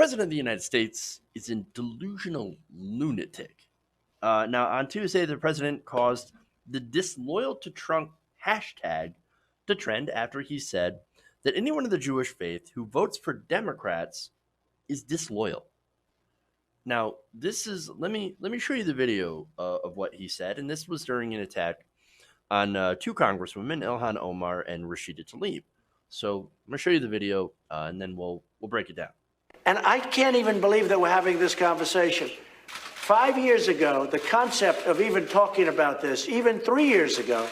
President of the United States is a delusional lunatic. Now, on Tuesday, the president caused the disloyal to Trump hashtag to trend after he said that anyone of the Jewish faith who votes for Democrats is disloyal. Now, this is let me show you the video of what he said, and this was during an attack on two congresswomen, Ilhan Omar and Rashida Tlaib. So I'm gonna show you the video, and then we'll break it down. And I can't even believe that we're having this conversation. 5 years ago, the concept of even talking about this, even 3 years ago,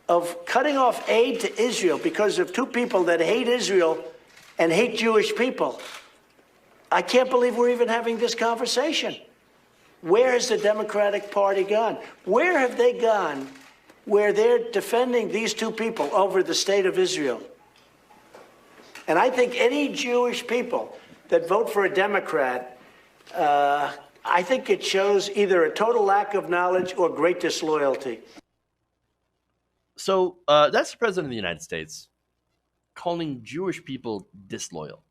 of cutting off aid to Israel because of two people that hate Israel and hate Jewish people. I can't believe we're even having this conversation. Where has the Democratic Party gone? Where have they gone where they're defending these two people over the state of Israel? And I think any Jewish people that vote for a Democrat, I think it shows either a total lack of knowledge or great disloyalty. So that's the president of the United States calling Jewish people disloyal.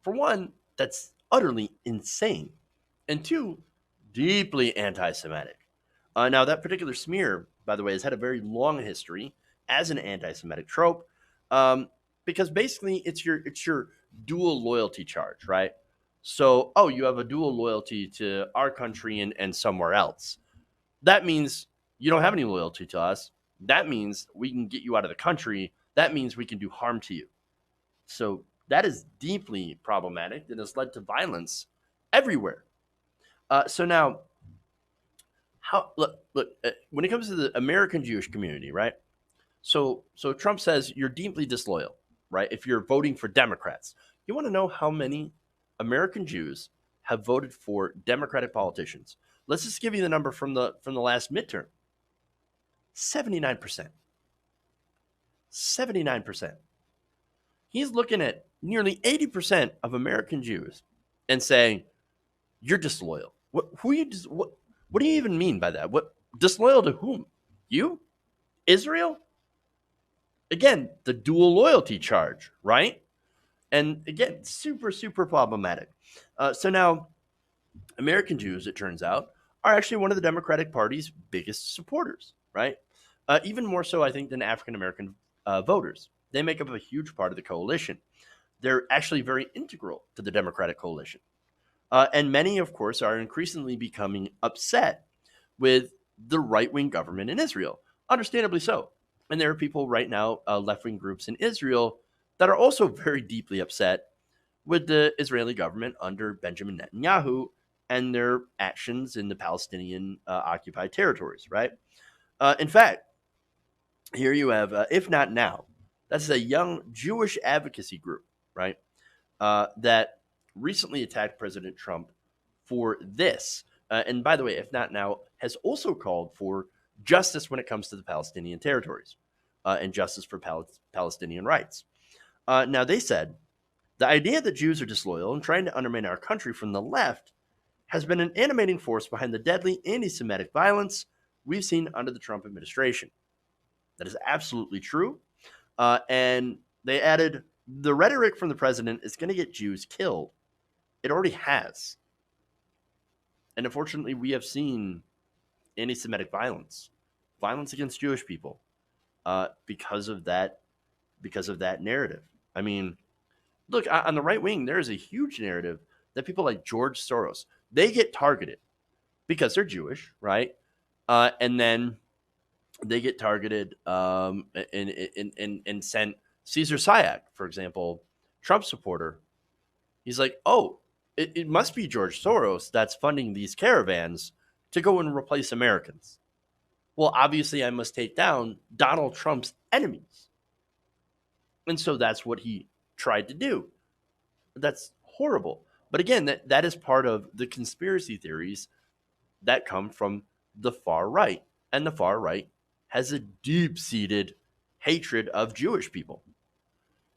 For one, that's utterly insane. And two, deeply anti Semitic. Now, that particular smear, by the way, has had a very long history as an anti Semitic trope because basically it's your dual loyalty charge, right? So, oh, you have a dual loyalty to our country and somewhere else. That means you don't have any loyalty to us. That means we can get you out of the country. That means we can do harm to you. So that is deeply problematic and has led to violence everywhere. So now, look, when it comes to the American Jewish community, right? So Trump says you're deeply disloyal, right? If you're voting for Democrats, you want to know how many American Jews have voted for Democratic politicians? Let's just give you the number from the last midterm. 79%. 79%. He's looking at nearly 80% of American Jews and saying, you're disloyal. What do you even mean by that? What disloyal to whom? You? Israel? Again, the dual loyalty charge, right? And again, super, super problematic. So now, American Jews, it turns out, are actually one of the Democratic Party's biggest supporters, right? Even more so, I think, than African American voters. They make up a huge part of the coalition. They're actually very integral to the Democratic coalition. And many, of course, are increasingly becoming upset with the right-wing government in Israel, understandably so. And there are people right now, left-wing groups in Israel, that are also very deeply upset with the Israeli government under Benjamin Netanyahu and their actions in the Palestinian occupied territories, right? In fact, here you have, If Not Now. That's a young Jewish advocacy group, right? That recently attacked President Trump for this. And by the way, If Not Now has also called for justice when it comes to the Palestinian territories and justice for Palestinian rights. Now, they said the idea that Jews are disloyal and trying to undermine our country from the left has been an animating force behind the deadly anti-Semitic violence we've seen under the Trump administration. That is absolutely true. And they added, the rhetoric from the president is going to get Jews killed. It already has. And unfortunately, we have seen anti-Semitic violence against Jewish people because of that narrative. I mean, look, on the right wing, there is a huge narrative that people like George Soros, they get targeted because they're Jewish, right? And then they get targeted and sent Caesar Sayak, for example, Trump supporter. He's like, oh, it must be George Soros that's funding these caravans to go and replace Americans. Well, obviously, I must take down Donald Trump's enemies. And so that's what he tried to do. That's horrible. But again, that is part of the conspiracy theories that come from the far right. And the far right has a deep-seated hatred of Jewish people.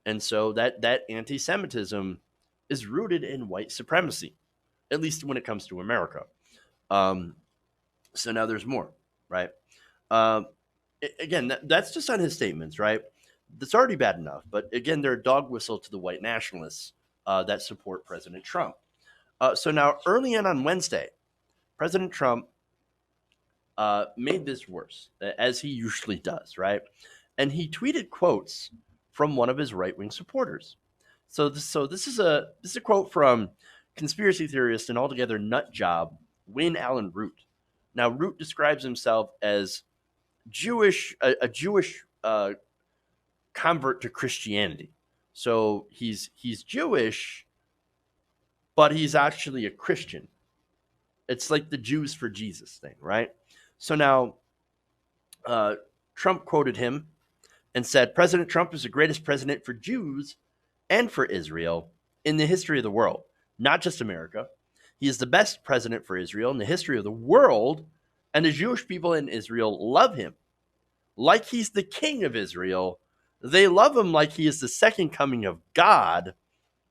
And so that anti-Semitism is rooted in white supremacy, at least when it comes to America. So now there's more, right? Again, that's just on his statements, right? That's already bad enough. But again, they're a dog whistle to the white nationalists that support President Trump. So now, early on Wednesday, President Trump made this worse, as he usually does, right? And he tweeted quotes from one of his right wing supporters. So this is a quote from conspiracy theorist and altogether nut job Wayne Allyn Root. Now, Root describes himself as Jewish, a Jewish convert to Christianity. So he's Jewish, but he's actually a Christian. It's like the Jews for Jesus thing, right? So now uh, Trump quoted him and said, President Trump is the greatest president for Jews and for Israel in the history of the world, not just America. He is the best president for Israel in the history of the world, and the Jewish people in Israel love him. Like he's the king of Israel, they love him like he is the second coming of God,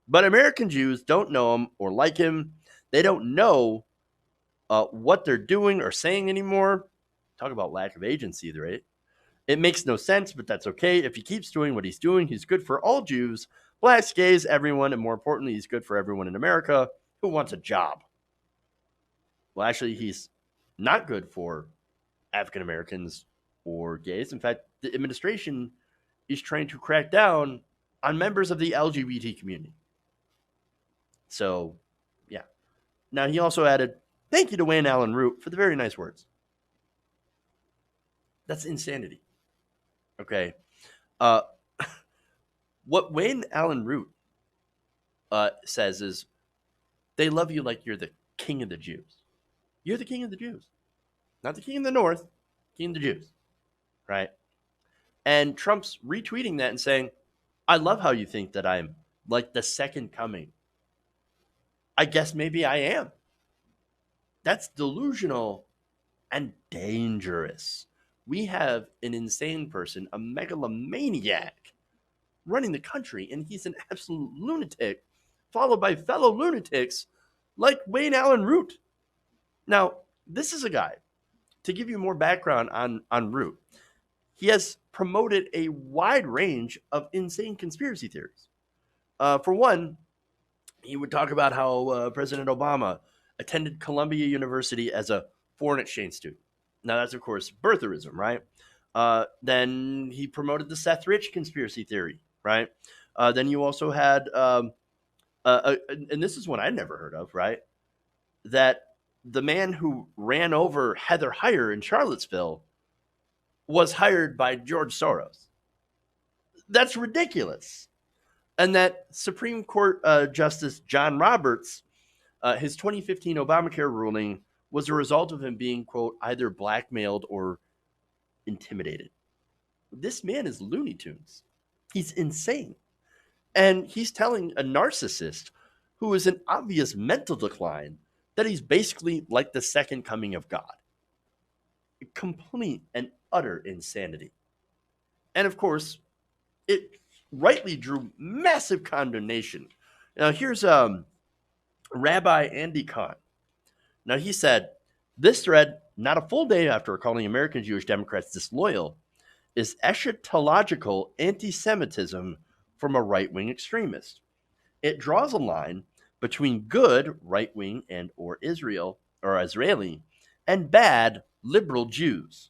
but American Jews don't know him or like him. They don't know what they're doing or saying anymore. Talk about lack of agency, right? It makes no sense, but that's okay. If he keeps doing what he's doing, he's good for all Jews, blacks, gays, everyone, and more importantly, he's good for everyone in America who wants a job. Well, actually, he's not good for African Americans or gays. In fact, the administration is trying to crack down on members of the LGBT community. So, yeah. Now, he also added, thank you to Wayne Allyn Root for the very nice words. That's insanity. Okay. Uh, what Wayne Allyn Root says is, they love you like you're the king of the Jews. You're the king of the Jews. Not the king of the North, king of the Jews. Right? And Trump's retweeting that and saying, I love how you think that I'm like the second coming. I guess maybe I am. That's delusional and dangerous. We have an insane person, a megalomaniac, running the country, and he's an absolute lunatic, followed by fellow lunatics like Wayne Allyn Root. Now, this is a guy, to give you more background on Root, he has promoted a wide range of insane conspiracy theories. For one, he would talk about how President Obama attended Columbia University as a foreign exchange student. Now, that's, of course, birtherism, right? Then he promoted the Seth Rich conspiracy theory, right? Then you also had, and this is one I never heard of, right? That the man who ran over Heather Heyer in Charlottesville was hired by George Soros. That's ridiculous. And that Supreme Court Justice John Roberts, his 2015 Obamacare ruling was a result of him being, quote, either blackmailed or intimidated. This man is Looney Tunes. He's insane. And he's telling a narcissist who is in obvious mental decline that he's basically like the second coming of God. Complete and utter insanity. And of course, it rightly drew massive condemnation. Now, here's Rabbi Andy Kahn. Now, he said, this thread, not a full day after calling American Jewish Democrats disloyal, is eschatological anti-Semitism from a right-wing extremist. It draws a line between good right-wing and or Israel or Israeli and bad liberal Jews.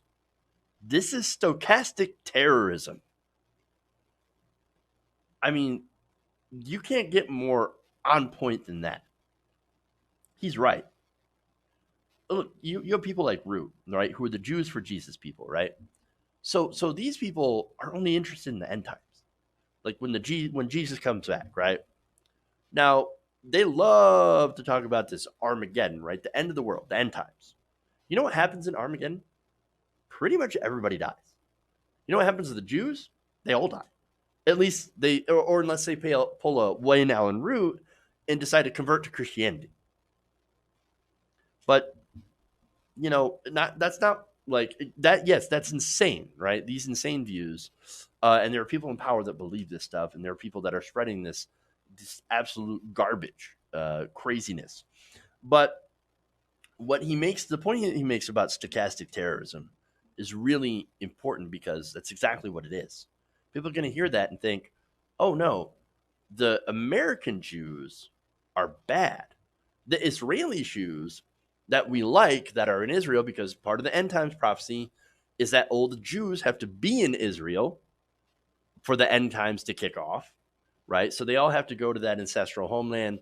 This is stochastic terrorism. I mean, you can't get more on point than that. He's right. Look, you have people like Root, right, who are the Jews for Jesus people, right? So these people are only interested in the end times, like when Jesus comes back, right? Now they love to talk about this Armageddon, right? The end of the world, the end times. You know what happens in Armageddon? Pretty much everybody dies. You know what happens to the Jews? They all die. At least they, or unless they pull a Wayne Allyn Root and decide to convert to Christianity. But that's not like that. Yes, that's insane, right? These insane views, and there are people in power that believe this stuff, and there are people that are spreading this absolute garbage, craziness. But the point he makes about stochastic terrorism is really important because that's exactly what it is. People are going to hear that and think, oh no, the American Jews are bad. The Israeli Jews that we like that are in Israel, because part of the end times prophecy is that all the Jews have to be in Israel for the end times to kick off, right? So they all have to go to that ancestral homeland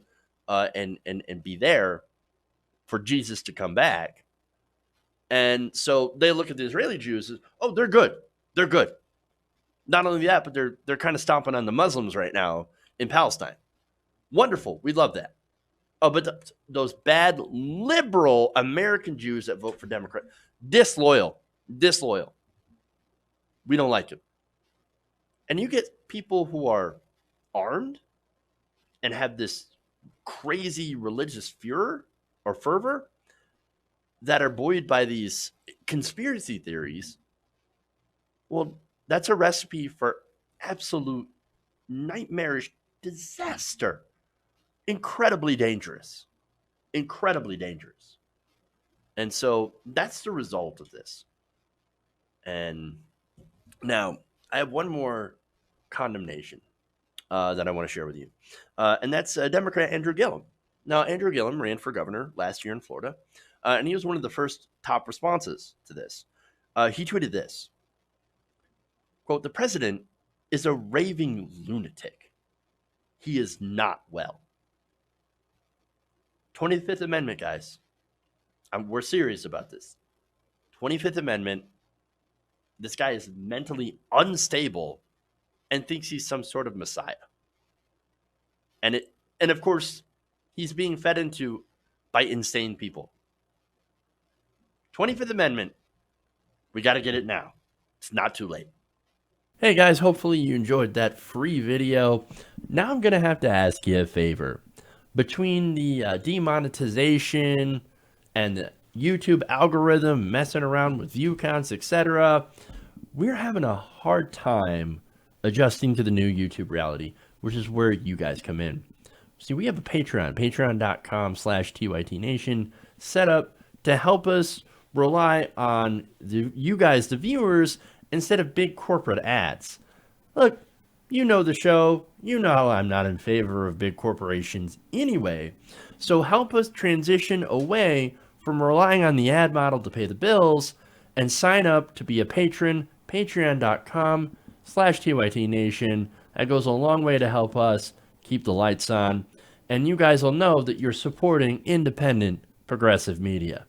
and be there for Jesus to come back. And so they look at the Israeli Jews as, oh, they're good. They're good. Not only that, but they're kind of stomping on the Muslims right now in Palestine. Wonderful. We love that. Oh, but those bad liberal American Jews that vote for Democrat, disloyal. We don't like them. And you get people who are armed and have this crazy religious furor or fervor that are buoyed by these conspiracy theories. Well, that's a recipe for absolute nightmarish disaster. Incredibly dangerous. And so that's the result of this. And now I have one more condemnation that I want to share with you. And that's Democrat Andrew Gillum. Now, Andrew Gillum ran for governor last year in Florida, and he was one of the first top responses to this. He tweeted this, quote, "The president is a raving lunatic. He is not well." 25th Amendment, guys. We're serious about this. 25th Amendment. This guy is mentally unstable and thinks he's some sort of messiah. And of course, he's being fed into by insane people. 25th Amendment. We got to get it now. It's not too late. Hey guys, hopefully you enjoyed that free video. Now I'm going to have to ask you a favor. Between the demonetization and the YouTube algorithm messing around with view counts, etc., we're having a hard time adjusting to the new YouTube reality, which is where you guys come in. See, we have a Patreon, patreon.com/TYTNation, set up to help us rely on you guys, the viewers, instead of big corporate ads. Look, you know the show. You know I'm not in favor of big corporations anyway. So help us transition away from relying on the ad model to pay the bills and sign up to be a patron, patreon.com/TYTNation. That goes a long way to help us keep the lights on. And you guys will know that you're supporting independent progressive media.